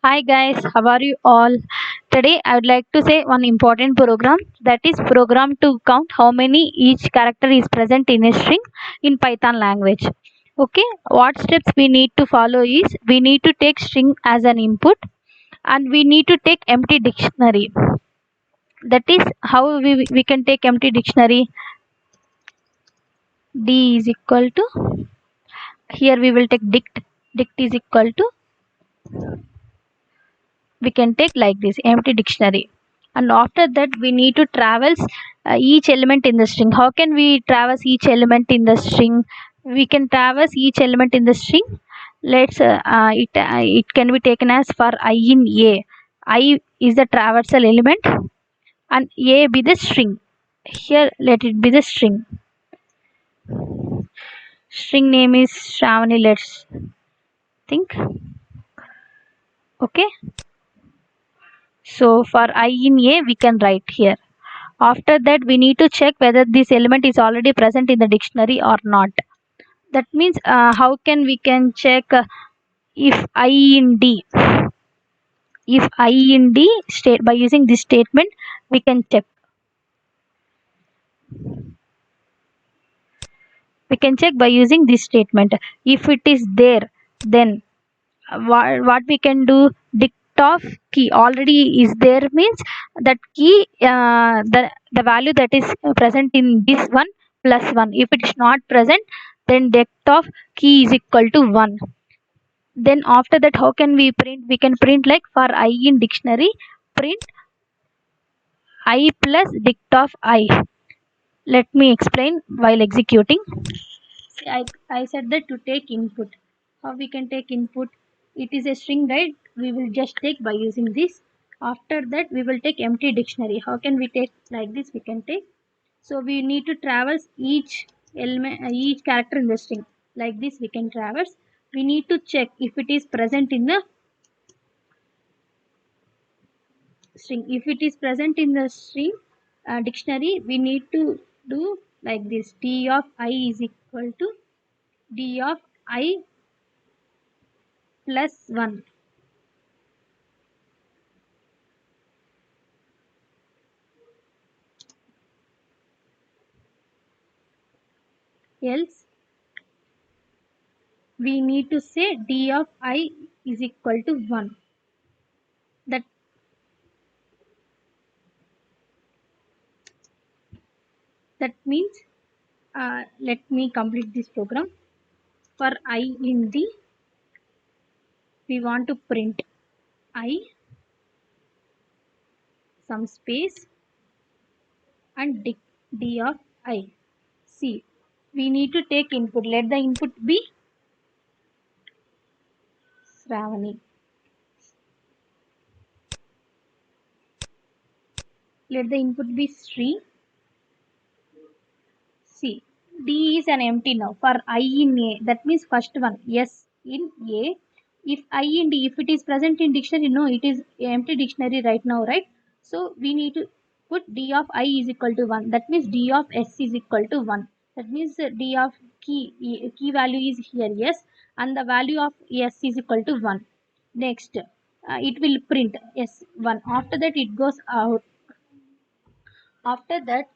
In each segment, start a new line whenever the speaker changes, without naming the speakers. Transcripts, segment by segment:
Hi guys, how are you all? Today I would like to say one important program, that is program to count how many each character is present in a string in Python language. Okay, what steps we need to follow is we need to take string as an input and we need to take empty dictionary. That is how we can take empty dictionary. D is equal to, here we will take dict is equal to, we can take like this empty dictionary, and after that we need to traverse each element in the string. How can we traverse each element in the string? We can traverse each element in the string. It can be taken as for I in a. I is the traversal element and a be the string. Here let it be the string name is Shravani. Let's think. Okay, so for I in a we can write here. After that, we need to check whether this element is already present in the dictionary or not. That means how can we can check if I in D. If I in D state by using this statement, we can check. We can check by using this statement. If it is there, then what we can do? Dict of key already is there means that key the value that is present in this one plus one. If it is not present, then dict of key is equal to 1. Then after that, how can we print? We can print like for I in dictionary, print I plus dict of I. Let me explain while executing. See, I said that to take input. How we can take input? It is a string, right? We will just take by using this. After that, we will take empty dictionary. How can we take like this? We can take. So we need to traverse each element, each character in the string. Like this, we can traverse. We need to check if it is present in the string. If it is present in the string dictionary, we need to do like this. D of I is equal to D of I plus 1. Else we need to say D of I is equal to 1. That means let me complete this program. For I in D, we want to print I, some space, and D of I. See, we need to take input. Let the input be Shravani. Let the input be Sri. See, D is an empty now for I in A. That means first one, yes, in A. If I in D, if it is present in dictionary, no, it is empty dictionary right now, right? So we need to put D of I is equal to 1. That means D of S is equal to 1. That means D of key value is here, yes, and the value of S is equal to 1. Next, it will print S1. After that, it goes out. After that,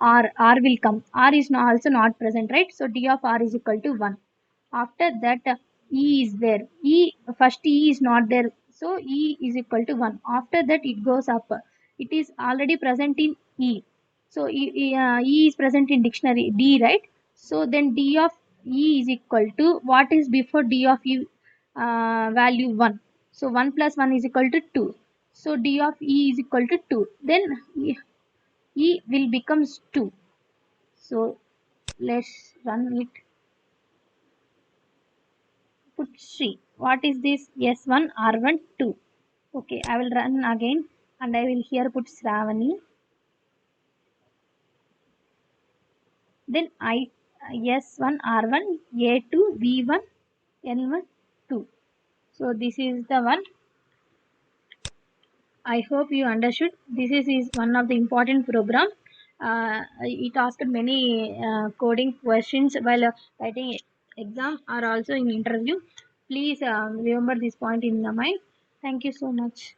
r will come. R is not, also not present, right? So d of r is equal to 1. After that, e is there. First e is not there, so e is equal to 1. After that, it goes up. It is already present in e, so e is present in dictionary D, right? So then d of e is equal to, what is before d of e? Value 1. So 1 plus 1 is equal to 2. So d of e is equal to 2. Then E will becomes 2. So let's run it. Put 3. What is this? S1, R1, 2. Okay, I will run again and I will here put Shravani. Then I S1, R1, A2, V1, N1, 2. So this is the one. I hope you understood. Is one of the important program. It asked many coding questions while writing exam or also in interview. Please remember this point in the mind. Thank you so much.